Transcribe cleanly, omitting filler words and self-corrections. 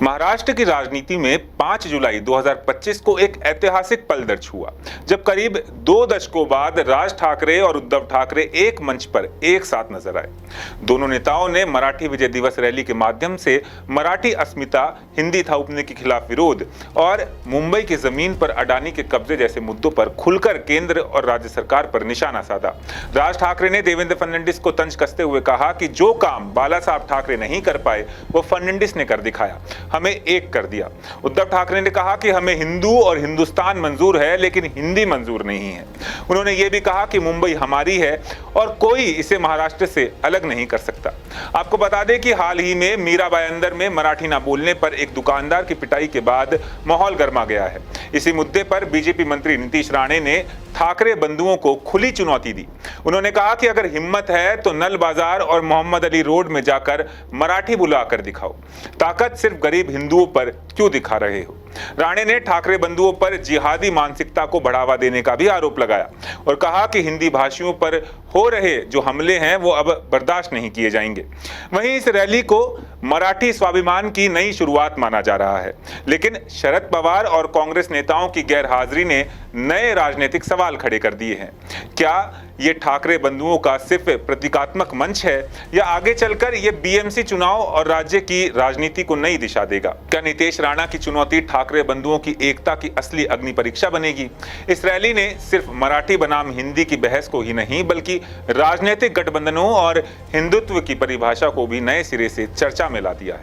महाराष्ट्र की राजनीति में 5 जुलाई 2025 को एक ऐतिहासिक पल दर्ज हुआ, जब करीब 2 दशकों बाद राज ठाकरे और उद्धव ठाकरे एक मंच पर एक साथ नजर आए। दोनों नेताओं ने मराठी विजय दिवस रैली के माध्यम से मराठी अस्मिता, हिंदी थोपने के खिलाफ विरोध और मुंबई की जमीन पर अडानी के कब्जे जैसे मुद्दों पर खुलकर केंद्र और राज्य सरकार पर निशाना साधा। राज ठाकरे ने देवेंद्र फडणवीस को तंज कसते हुए कहा कि जो काम बाला साहब ठाकरे नहीं कर पाए वो फडणवीस ने कर दिखाया, हमें एक कर दिया। उद्धव ठाकरे ने कहा कि हमें हिंदू और हिंदुस्तान मंजूर है लेकिन हिंदी मंजूर नहीं है। उन्होंने ये भी कहा कि मुंबई हमारी है और कोई इसे महाराष्ट्र से अलग नहीं कर सकता। आपको बता दें कि हाल ही में मीरा भाईंदर में मराठी ना बोलने पर एक दुकानदार की पिटाई के बाद माहौल गर्मा गया है। इसी मुद्दे पर बीजेपी मंत्री नीतीश राणे ने ठाकरे बंधुओं को खुली चुनौती दी। उन्होंने कहा कि अगर हिम्मत है तो नल बाजार और मोहम्मद अली रोड में जाकर मराठी बुलाकर दिखाओ, ताकत सिर्फ गरीब हिंदुओं पर क्यों दिखा रहे हो। राणे ने ठाकरे बंधुओं पर जिहादी मानसिकता को बढ़ावा देने का भी आरोप लगाया और कहा कि हिंदी भाषियों पर हो रहे जो हमले हैं वो अब बर्दाश्त नहीं किए जाएंगे। वहीं इस रैली को मराठी स्वाभिमान की नई शुरुआत माना जा रहा है, लेकिन शरद पवार और कांग्रेस नेताओं की गैरहाजिरी ने नए राजनीतिक सवाल खड़े कर दिए हैं। क्या ये ठाकरे बंधुओं का सिर्फ प्रतीकात्मक मंच है या आगे चलकर ये बीएमसी चुनाव और राज्य की राजनीति को नई दिशा देगा? क्या नीतीश राणा की चुनौती ठाकरे बंधुओं की एकता की असली अग्नि परीक्षा बनेगी? इस रैली ने सिर्फ मराठी बनाम हिंदी की बहस को ही नहीं बल्कि राजनीतिक गठबंधनों और हिंदुत्व की परिभाषा को भी नए सिरे से चर्चा में ला दिया है।